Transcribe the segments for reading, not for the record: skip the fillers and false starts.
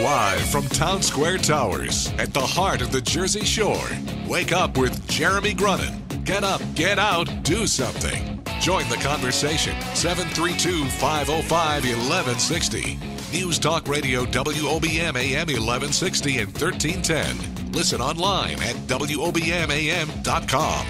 Live from Town Square Towers at the heart of the Jersey Shore. Wake up with Jeremy Grunin. Get up, get out, do something. Join the conversation. 732-505-1160. News Talk Radio WOBM AM 1160 and 1310. Listen online at WOBMAM.com.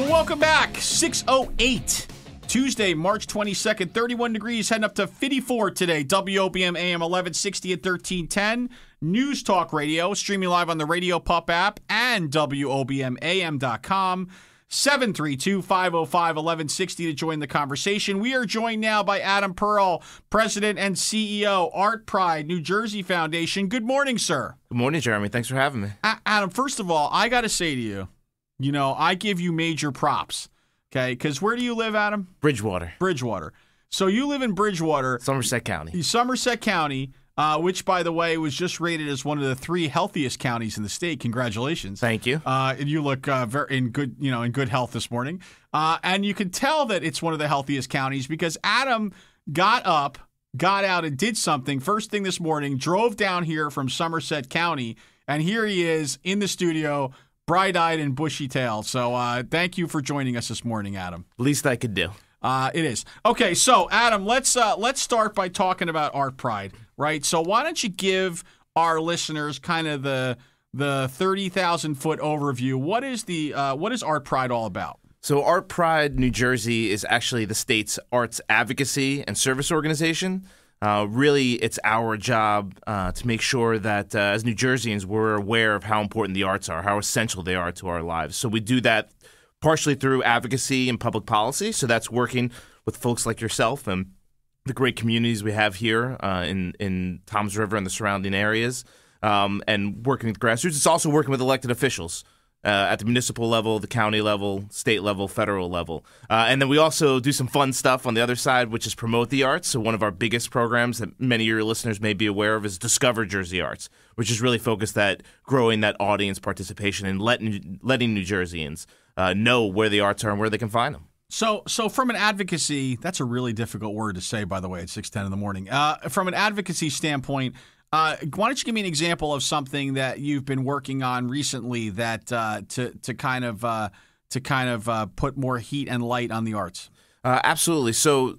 Welcome back. 6:08. Tuesday, March 22nd, 31 degrees, heading up to 54 today. WOBM AM 1160 at 1310. News Talk Radio, streaming live on the Radio Pup app and WOBMAM.com. 732-505-1160 to join the conversation. We are joined now by Adam Perle, President and CEO, ArtPride, New Jersey Foundation. Good morning, sir. Good morning, Jeremy. Thanks for having me. Adam, first of all, I got to say to you, I give you major props. Okay, because where do you live, Adam? Bridgewater. So you live in Bridgewater. Somerset County, which, by the way, was just rated as one of the 3 healthiest counties in the state. Congratulations. Thank you. And you look very in good health this morning. And you can tell that it's one of the healthiest counties because Adam got up, got out, and did something first thing this morning, drove down here from Somerset County, and here he is in the studio, bright-eyed and bushy-tailed. So thank you for joining us this morning, Adam. Least I could do. It is. Okay, so Adam, let's start by talking about ArtPride, right? So why don't you give our listeners kind of the 30,000-foot overview? What is ArtPride all about? So ArtPride New Jersey is actually the state's arts advocacy and service organization. Really, it's our job to make sure that as New Jerseyans, we're aware of how important the arts are, how essential they are to our lives. So we do that partially through advocacy and public policy. So that's working with folks like yourself and the great communities we have here in Toms River and the surrounding areas, and working with grassroots. It's also working with elected officials at the municipal level, the county level, state level, federal level. And then we also do some fun stuff on the other side, which is promote the arts. So one of our biggest programs that many of your listeners may be aware of is Discover Jersey Arts, which is really focused at growing that audience participation and letting New Jerseyans know where the arts are and where they can find them. So from an advocacy, that's a really difficult word to say, by the way, at 6:10 in the morning. From an advocacy standpoint, why don't you give me an example of something that you've been working on recently that to kind of put more heat and light on the arts? Absolutely. So,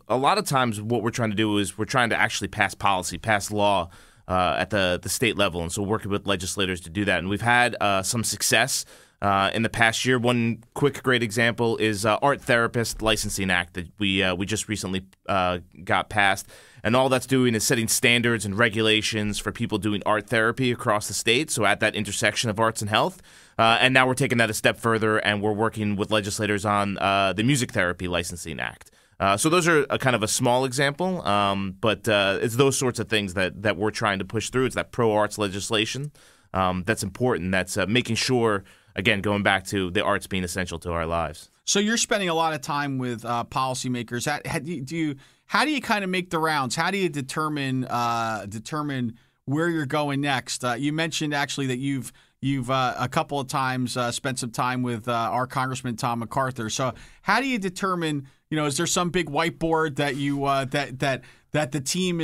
a lot of times what we're trying to do is we're trying to actually pass policy, pass law at the state level. And so working with legislators to do that. And we've had some success in the past year. One quick great example is Art Therapist Licensing Act that we just recently got passed. And all that's doing is setting standards and regulations for people doing art therapy across the state, so at that intersection of arts and health. And now we're taking that a step further, and we're working with legislators on the Music Therapy Licensing Act. So those are a kind of a small example, but it's those sorts of things that we're trying to push through. It's that pro-arts legislation that's important, that's making sure, again, going back to the arts being essential to our lives. So you're spending a lot of time with policymakers. How do you kind of make the rounds? How do you determine where you're going next? You mentioned actually that you've a couple of times spent some time with our Congressman Tom MacArthur. So how do you determine? Is there some big whiteboard that you that the team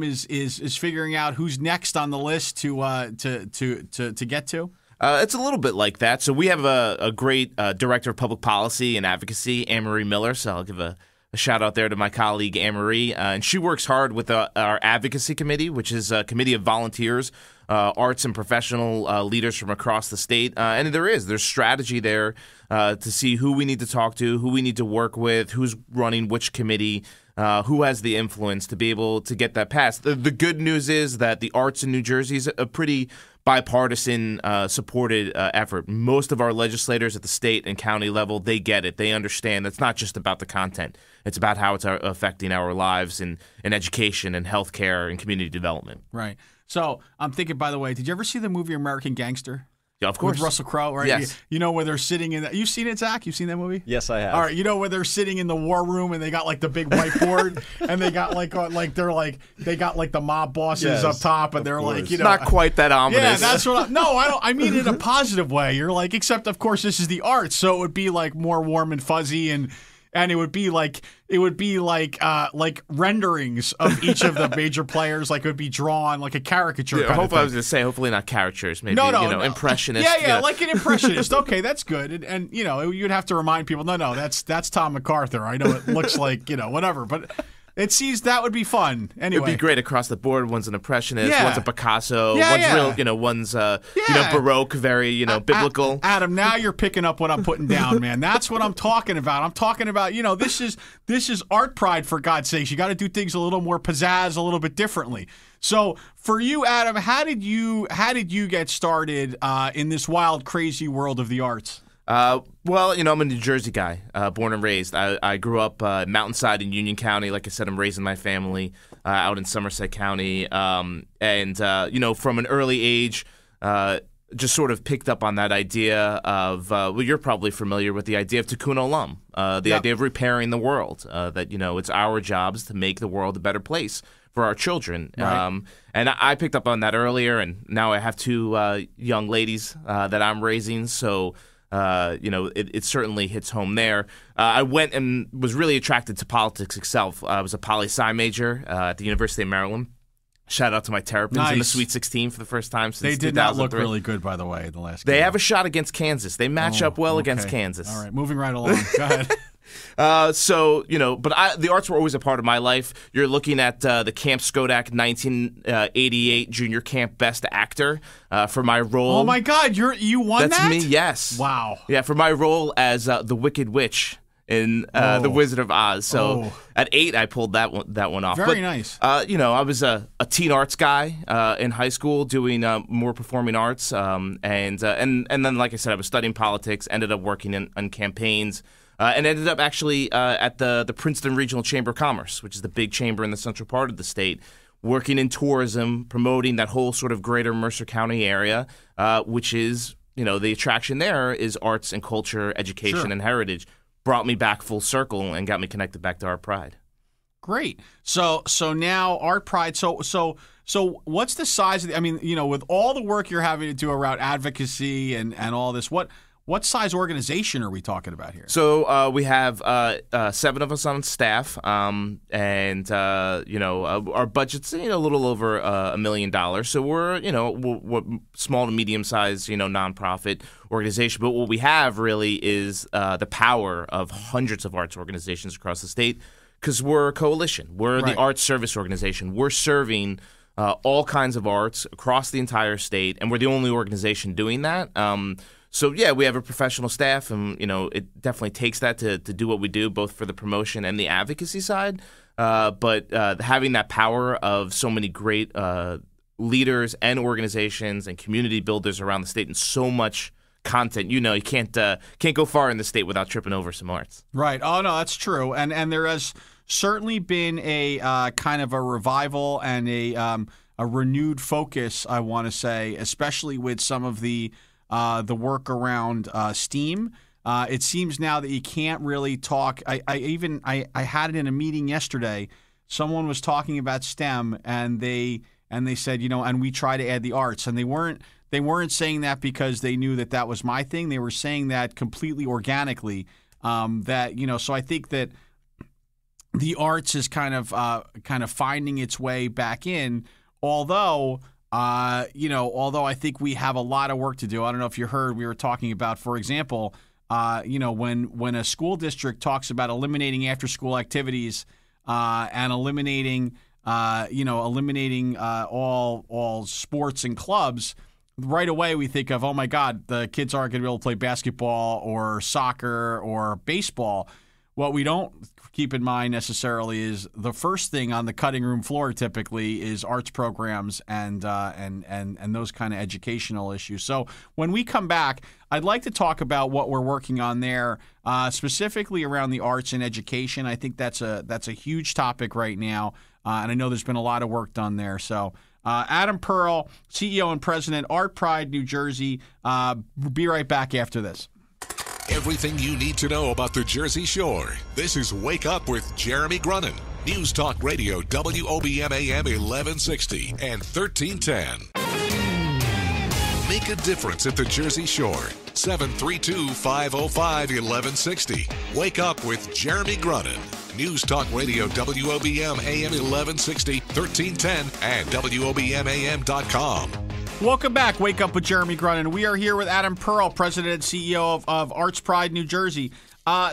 is figuring out who's next on the list to get to? It's a little bit like that. So we have a great director of public policy and advocacy, Anne-Marie Miller. So I'll give a shout out there to my colleague Anne-Marie, and she works hard with our advocacy committee, which is a committee of volunteers, arts and professional leaders from across the state. And there's strategy there to see who we need to talk to, who we need to work with, who's running which committee, who has the influence to be able to get that passed. The good news is that the arts in New Jersey is a pretty bipartisan supported effort. Most of our legislators at the state and county level, they get it. They understand it's not just about the content. It's about how it's affecting our lives in education and healthcare and community development. Right. So I'm thinking, by the way, did you ever see the movie American Gangster? Yeah, of course. With Russell Crowe, right? Yes. You know where they're sitting in that. You've seen it, Zach? You've seen that movie? Yes, I have. All right. You know where they're sitting in the war room and they got like the big whiteboard and they got they got like the mob bosses up top and they're like, not quite that ominous. Yeah, that's what. I mean it in a positive way. You're like, except of course this is the arts, so it would be like more warm and fuzzy and and it would be like renderings of each of the major players. Like it would be drawn like a caricature. Yeah, I was going to say, hopefully not caricatures, maybe no. impressionist. Yeah, like an impressionist. Okay, that's good. And you'd have to remind people, no, that's Tom MacArthur. I know it looks like whatever, but. It seems that would be fun. Anyway, it'd be great across the board. One's an impressionist, one's a Picasso, one's real, one's Baroque, very biblical. Adam, now you're picking up what I'm putting down, man. That's what I'm talking about. I'm talking about this is ArtPride, for God's sakes. You got to do things a little more pizzazz, a little bit differently. So for you, Adam, how did you get started in this wild, crazy world of the arts? Well, I'm a New Jersey guy, born and raised. I grew up mountainside in Union County. Like I said, I'm raising my family out in Somerset County. And from an early age, just sort of picked up on that idea of, you're probably familiar with the idea of tikkun olam, the idea of repairing the world, that, it's our jobs to make the world a better place for our children. Right. And I picked up on that earlier, and now I have two young ladies that I'm raising, so... it certainly hits home there. I went and was really attracted to politics itself. I was a poli-sci major at the University of Maryland. Shout out to my Terrapins in the Sweet 16 for the first time since 2003. They did not look really good, by the way, in the last game. They have a shot against Kansas. They match up well against Kansas. All right, moving right along. Go ahead. The arts were always a part of my life. You're looking at the Camp Skodak 1988 Junior Camp Best Actor for my role. Oh my God, you won that? That's me, yes. Wow. Yeah, for my role as the Wicked Witch in The Wizard of Oz. So at 8, I pulled that one off. Very nice. I was a teen arts guy in high school, doing more performing arts, and then, like I said, I was studying politics. Ended up working on campaigns. And ended up actually at the Princeton Regional Chamber of Commerce, which is the big chamber in the central part of the state, working in tourism, promoting that whole sort of greater Mercer County area, which is, the attraction there is arts and culture, education, and heritage. Brought me back full circle and got me connected back to ArtPride. Great. So now ArtPride. So what's the size of with all the work you're having to do around advocacy and all this, what size organization are we talking about here? So we have 7 of us on staff, and our budget's a little over $1 million. So we're small to medium sized nonprofit organization. But what we have really is the power of hundreds of arts organizations across the state, because we're a coalition. We're the arts service organization. We're serving all kinds of arts across the entire state, and we're the only organization doing that. So, we have a professional staff, and, it definitely takes that to do what we do, both for the promotion and the advocacy side. But having that power of so many great leaders and organizations and community builders around the state, and so much content, you can't go far in the state without tripping over some arts. Right. Oh, no, that's true. And there has certainly been a kind of a revival and a renewed focus, I want to say, especially with some of the work around STEAM. It seems now that you can't really talk. I had it in a meeting yesterday. Someone was talking about STEM, and they said, and we try to add the arts, and they weren't saying that because they knew that was my thing. They were saying that completely organically. So I think that the arts is kind of finding its way back in, although I think we have a lot of work to do. I don't know if you heard, we were talking about, for example, when a school district talks about eliminating after-school activities and eliminating all sports and clubs, right away we think of, oh my God, the kids aren't going to be able to play basketball or soccer or baseball. What we don't keep in mind necessarily is the first thing on the cutting room floor typically is arts programs and those kind of educational issues. So when we come back, I'd like to talk about what we're working on there, specifically around the arts and education. I think that's a huge topic right now, and I know there's been a lot of work done there. So Adam Perle, CEO and President, ArtPride, New Jersey. Be right back after this. Everything you need to know about the Jersey Shore. This is Wake Up with Jeremy Grunin. News Talk Radio, WOBM AM 1160 and 1310. Make a difference at the Jersey Shore. 732-505-1160. Wake up with Jeremy Grunin. News Talk Radio WOBM AM 1160, 1310, and WOBMAM.com. Welcome back. Wake up with Jeremy Grunin. We are here with Adam Perle, President and CEO of ArtPride, New Jersey.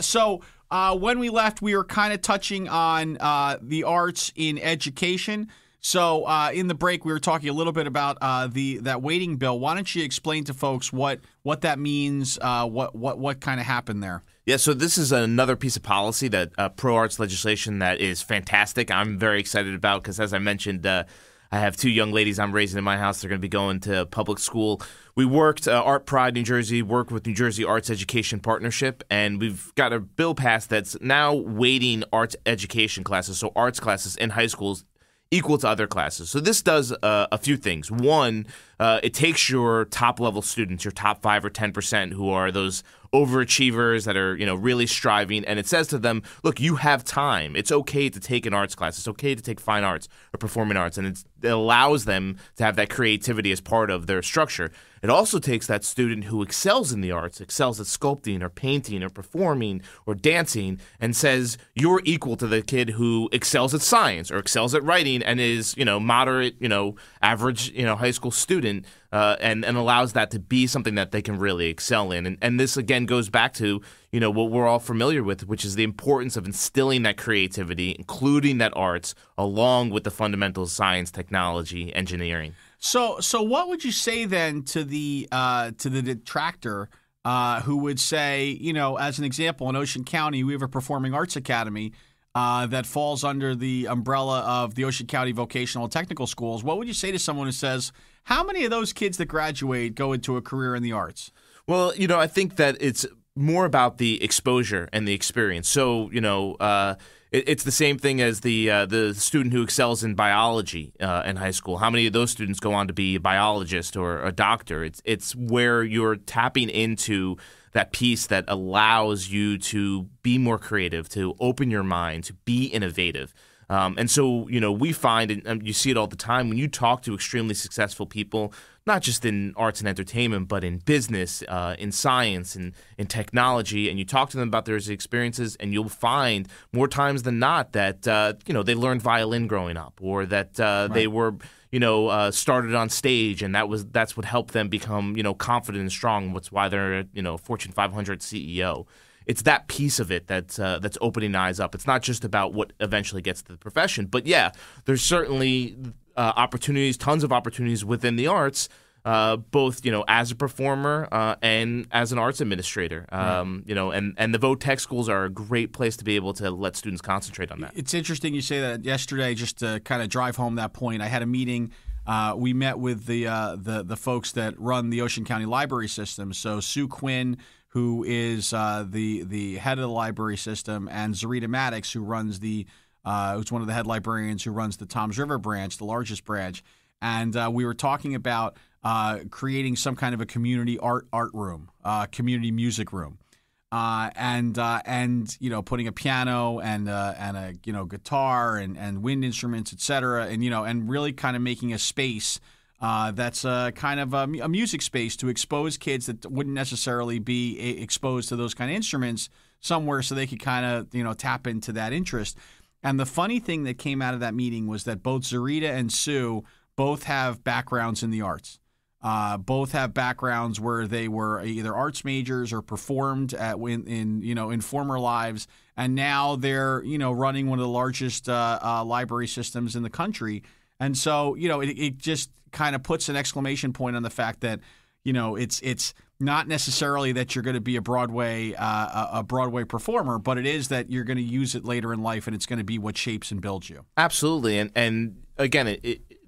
So when we left, we were kind of touching on the arts in education. So in the break, we were talking a little bit about that waiting bill. Why don't you explain to folks what that means, what kind of happened there? Yeah, so this is another piece of policy that pro-arts legislation that is fantastic. I'm very excited about because, as I mentioned, I have two young ladies I'm raising in my house. They're going to be going to public school. We worked, ArtPride New Jersey, worked with New Jersey Arts Education Partnership, and we've got a bill passed that's now weighting arts education classes, so arts classes in high schools, equal to other classes. So this does a few things. One, it takes your top-level students, your top 5 or 10%, who are those overachievers that are, really striving, and it says to them, look, you have time. It's okay to take an arts class. It's okay to take fine arts or performing arts, and it allows them to have that creativity as part of their structure. It also takes that student who excels in the arts, excels at sculpting or painting or performing or dancing, and says, you're equal to the kid who excels at science or excels at writing and is, moderate, average, high school student, and allows that to be something that they can really excel in. And this, again, goes back to, what we're all familiar with, which is the importance of instilling that creativity, including that arts, along with the fundamentals of science, technology, engineering. So what would you say then to the detractor who would say, as an example, in Ocean County, we have a performing arts academy that falls under the umbrella of the Ocean County Vocational and Technical Schools. What would you say to someone who says, how many of those kids that graduate go into a career in the arts? Well, I think that it's more about the exposure and the experience. So, it's the same thing as the student who excels in biology in high school. How many of those students go on to be a biologist or a doctor? It's where you're tapping into that piece that allows you to be more creative, to open your mind, to be innovative. And so, we find, and you see it all the time, when you talk to extremely successful people, not just in arts and entertainment, but in business, in science, and in technology, and you talk to them about their experiences, and you'll find more times than not that, they learned violin growing up, or that they were, started on stage, and that's what helped them become, confident and strong. That's why they're, Fortune 500 CEO. It's that piece of it that's opening eyes up. It's not just about what eventually gets to the profession. But, yeah, there's certainly opportunities, tons of opportunities within the arts, both, as a performer and as an arts administrator. And the Voc Tech schools are a great place to be able to let students concentrate on that. It's interesting you say that. Yesterday, just to kind of drive home that point, I had a meeting. We met with the folks that run the Ocean County Library System. So Sue Quinn, who is the head of the library system, and Zarita Maddox, who runs who's one of the head librarians who runs the Toms River branch, the largest branch. And we were talking about creating some kind of a community art room, community music room, and putting a piano and a guitar and wind instruments, et cetera, and really kind of making a space. That's kind of a music space to expose kids that wouldn't necessarily be exposed to those kind of instruments somewhere, so they could kind of tap into that interest. And the funny thing that came out of that meeting was that both Zarita and Sue both have backgrounds in the arts. Both have backgrounds where they were either arts majors or performed in former lives, and now they're running one of the largest library systems in the country. And so it just kind of puts an exclamation point on the fact that it's not necessarily that you're going to be a Broadway performer, but it is that you're going to use it later in life, and it's going to be what shapes and builds you. Absolutely, and again,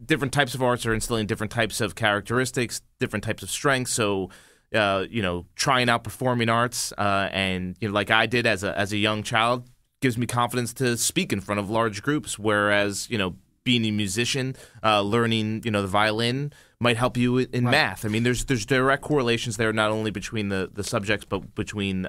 different types of arts are instilling different types of characteristics, different types of strengths. So, trying out performing arts, and like I did as a young child, gives me confidence to speak in front of large groups. Whereas being a musician, learning the violin might help you in math. I mean, there's direct correlations there, not only between the subjects, but between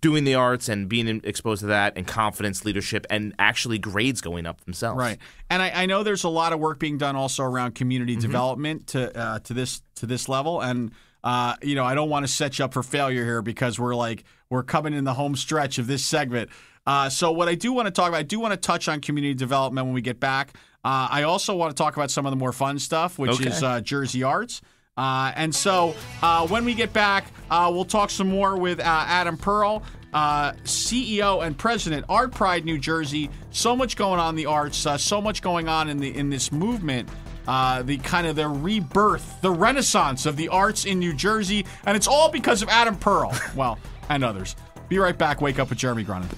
doing the arts and being exposed to that, and confidence, leadership, and actually grades going up themselves. Right. And I know there's a lot of work being done also around community development to this level. And I don't want to set you up for failure here because we're coming in the home stretch of this segment. So what I do want to talk about, I do want to touch on community development when we get back. I also want to talk about some of the more fun stuff, which is Jersey Arts. And so when we get back, we'll talk some more with Adam Perle, CEO and president, ArtPride New Jersey. So much going on in the arts, so much going on in this movement, the rebirth, the renaissance of the arts in New Jersey. And it's all because of Adam Perle, well, and others. Be right back. Wake Up with Jeremy Grunin.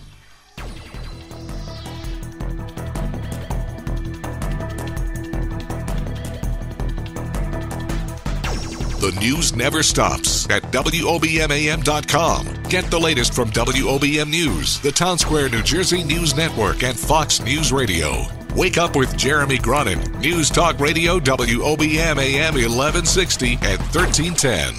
The news never stops at WOBMAM.com. Get the latest from WOBM News, the Town Square, New Jersey News Network, and Fox News Radio. Wake Up with Jeremy Grunin. News Talk Radio, WOBM AM 1160 and 1310.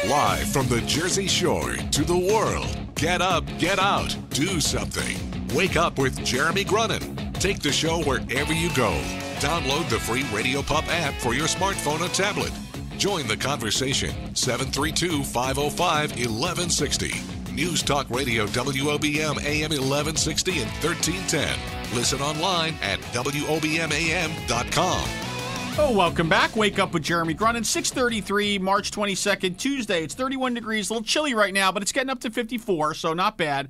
Live from the Jersey Shore to the world. Get up, get out, do something. Wake Up with Jeremy Grunin. Take the show wherever you go. Download the free Radio Pup app for your smartphone or tablet. Join the conversation. 732-505-1160. News Talk Radio, WOBM AM 1160 and 1310. Listen online at WOBMAM.com. Oh, welcome back. Wake Up with Jeremy Grunin. 6:33, March 22nd, Tuesday. It's 31 degrees, a little chilly right now, but it's getting up to 54, so not bad.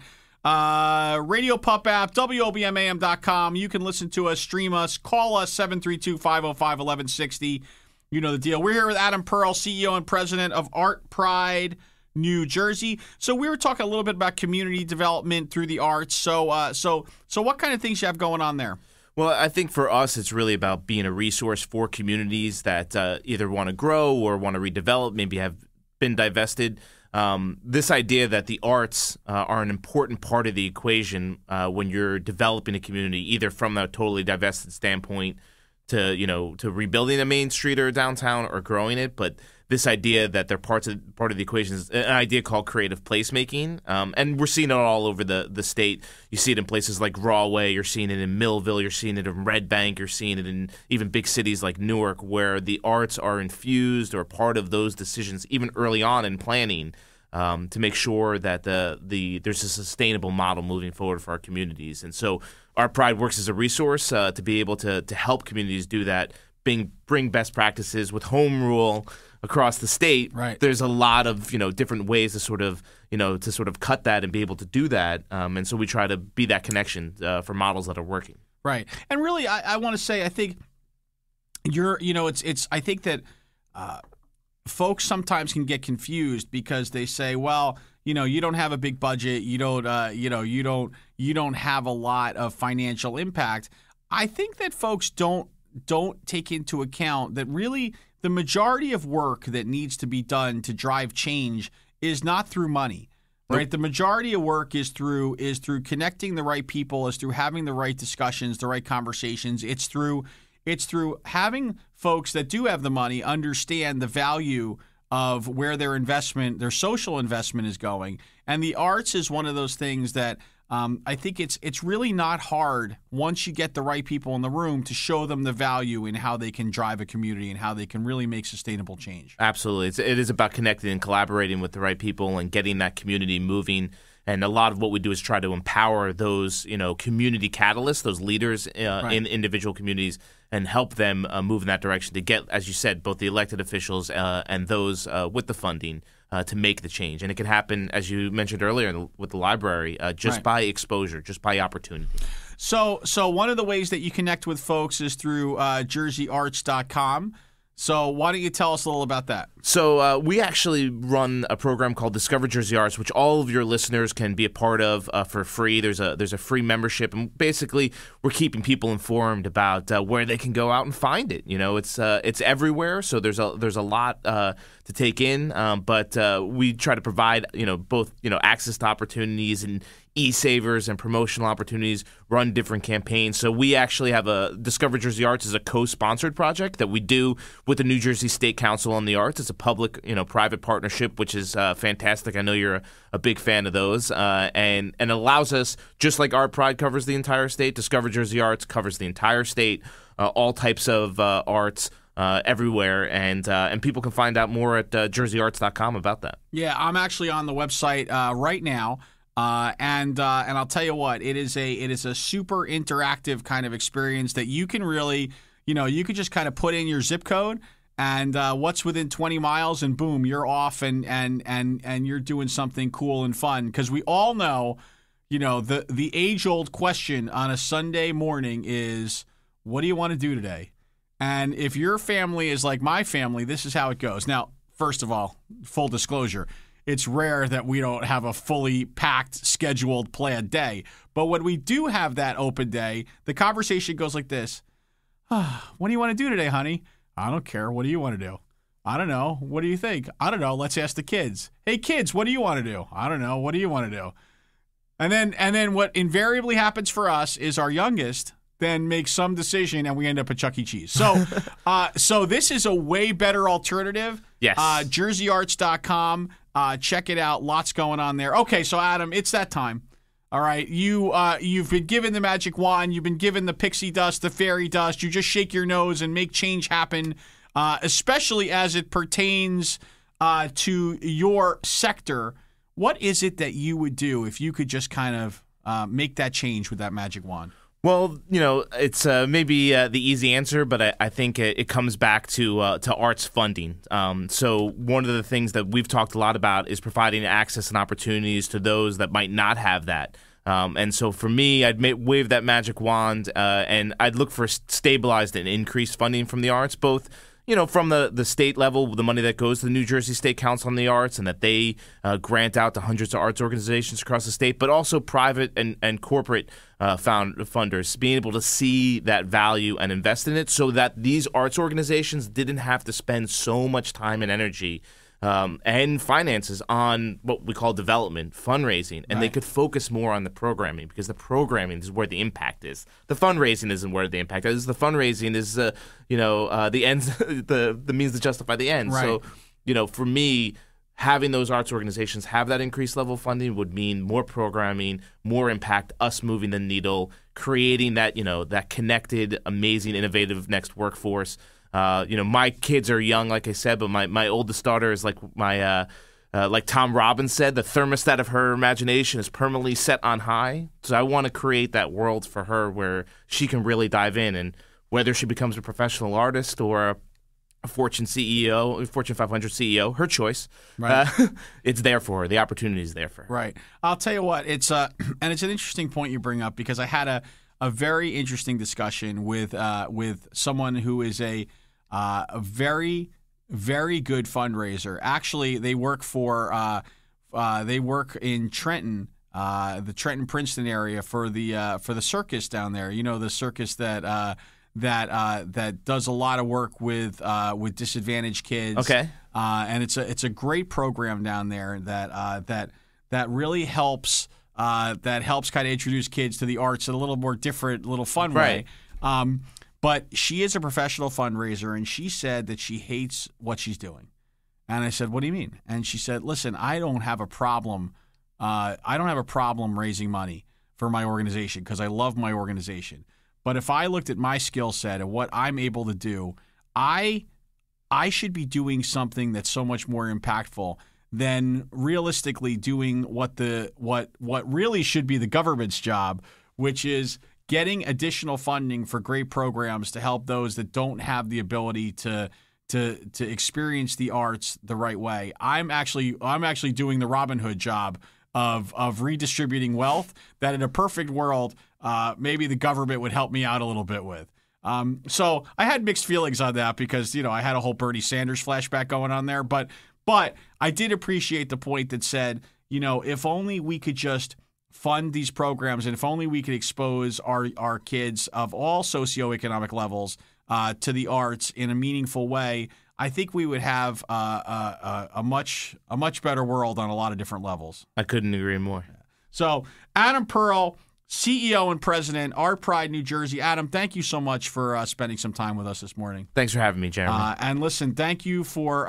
Radio Pup app, WOBMAM.com. You can listen to us, stream us, call us, 732-505-1160. You know the deal. We're here with Adam Perle, CEO and president of ArtPride New Jersey. So we were talking a little bit about community development through the arts. So what kind of things you have going on there? Well, I think for us, it's really about being a resource for communities that either want to grow or want to redevelop, maybe have been divested. This idea that the arts are an important part of the equation when you're developing a community, either from a totally divested standpoint to rebuilding a main street or downtown or growing it, but this idea that they're part of the equation is an idea called creative placemaking, and we're seeing it all over the state. You see it in places like Rahway, you're seeing it in Millville, you're seeing it in Red Bank, you're seeing it in even big cities like Newark, where the arts are infused or part of those decisions even early on in planning, to make sure that there's a sustainable model moving forward for our communities. And so ArtPride works as a resource to be able to help communities do that, bring best practices with home rule across the state. Right. There's a lot of different ways to sort of cut that and be able to do that. And so we try to be that connection for models that are working. Right. And really, I want to say, I think I think that folks sometimes can get confused because they say, well, you don't have a big budget, you don't have a lot of financial impact. I think that folks don't take into account that really the majority of work that needs to be done to drive change is not through money, right? Nope. The majority of work is through connecting the right people, is through having the right discussions, the right conversations. It's through having folks that do have the money understand the value of where their social investment is going. And the arts is one of those things that I think it's really not hard once you get the right people in the room to show them the value in how they can drive a community and how they can really make sustainable change. Absolutely. It is about connecting and collaborating with the right people and getting that community moving. And a lot of what we do is try to empower those, community catalysts, those leaders in individual communities, and help them move in that direction to get, as you said, both the elected officials and those with the funding to make the change. And it can happen, as you mentioned earlier, with the library, just by exposure, just by opportunity. So one of the ways that you connect with folks is through jerseyarts.com. So why don't you tell us a little about that? So we actually run a program called Discover Jersey Arts, which all of your listeners can be a part of for free. There's a free membership, and basically we're keeping people informed about where they can go out and find it. It's everywhere, so there's a lot to take in. But we try to provide both access to opportunities and e-savers and promotional opportunities, run different campaigns. So we actually have Discover Jersey Arts is a co-sponsored project that we do with the New Jersey State Council on the Arts. It's a public, private partnership, which is fantastic. I know you're a big fan of those, and allows us, just like ArtPride covers the entire state, Discover Jersey Arts covers the entire state, all types of arts. Everywhere, and people can find out more at jerseyarts.com about that. Yeah, I'm actually on the website right now, and I'll tell you what, it is a super interactive kind of experience that you can really, you could just kind of put in your zip code and what's within 20 miles, and boom, you're off and you're doing something cool and fun, because we all know, the age-old question on a Sunday morning is, what do you want to do today? And if your family is like my family, this is how it goes. Now, first of all, full disclosure, it's rare that we don't have a fully packed, scheduled, planned day. But when we do have that open day, the conversation goes like this. What do you want to do today, honey? I don't care. What do you want to do? I don't know. What do you think? I don't know. Let's ask the kids. Hey, kids, what do you want to do? I don't know. What do you want to do? And then what invariably happens for us is our youngest then make some decision, and we end up at Chuck E. Cheese. So so this is a way better alternative. Yes. JerseyArts.com. Check it out. Lots going on there. Okay, so Adam, it's that time. All right, you've been given the magic wand. You've been given the pixie dust, the fairy dust. You just shake your nose and make change happen, especially as it pertains to your sector. What is it that you would do if you could just kind of make that change with that magic wand? Well, it's maybe the easy answer, but I think it comes back to arts funding. So one of the things that we've talked a lot about is providing access and opportunities to those that might not have that. And so for me, I'd wave that magic wand, and I'd look for stabilized and increased funding from the arts, both from the state level, the money that goes to the New Jersey State Council on the Arts, and that they grant out to hundreds of arts organizations across the state, but also private and corporate funders, being able to see that value and invest in it, so that these arts organizations didn't have to spend so much time and energy and finances on what we call development, fundraising, and they could focus more on the programming, because the programming is where the impact is. The fundraising isn't where the impact is. The fundraising is, the ends, the means to justify the ends. Right. So, for me, having those arts organizations have that increased level of funding would mean more programming, more impact, us moving the needle, creating that, that connected, amazing, innovative next workforce. My kids are young, like I said, but my oldest daughter is like like Tom Robbins said, the thermostat of her imagination is permanently set on high. So I want to create that world for her where she can really dive in, and whether she becomes a professional artist or a Fortune 500 CEO, her choice. Right. It's there for her. The opportunity is there for her. Right. I'll tell you what, it's and it's an interesting point you bring up, because I had a very interesting discussion with someone who is a very, very good fundraiser. Actually, they work in Trenton, the Trenton-Princeton area for the circus down there. The circus that does a lot of work with disadvantaged kids. Okay. And it's a great program down there that really helps kind of introduce kids to the arts in a little more different, little fun way. But she is a professional fundraiser, and she said that she hates what she's doing. And I said, "What do you mean?" And she said, "Listen, I don't have a problem. I don't have a problem raising money for my organization, because I love my organization. But if I looked at my skill set and what I'm able to do, I should be doing something that's so much more impactful than realistically doing what really should be the government's job, which is getting additional funding for great programs to help those that don't have the ability to experience the arts the right way. I'm actually doing the Robin Hood job of redistributing wealth that in a perfect world maybe the government would help me out a little bit with. So I had mixed feelings on that, because I had a whole Bernie Sanders flashback going on there, but I did appreciate the point that said, if only we could just fund these programs, and if only we could expose our kids of all socioeconomic levels to the arts in a meaningful way, I think we would have a much better world on a lot of different levels. I couldn't agree more. So Adam Perle, CEO and President, ArtPride, New Jersey. Adam, thank you so much for spending some time with us this morning. Thanks for having me, Jeremy. And listen, thank you for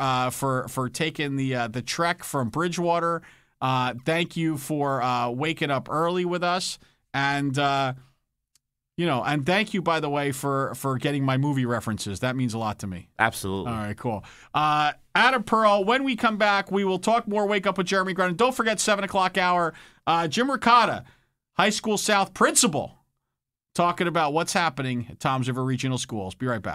taking the trek from Bridgewater. Thank you for waking up early with us, and and thank you, by the way, for getting my movie references. That means a lot to me. Absolutely. All right, cool. Adam Perle, when we come back, we will talk more Wake Up with Jeremy Grunin. Don't forget 7 o'clock hour. Jim Ricotta, High School South principal, talking about what's happening at Toms River Regional Schools. Be right back.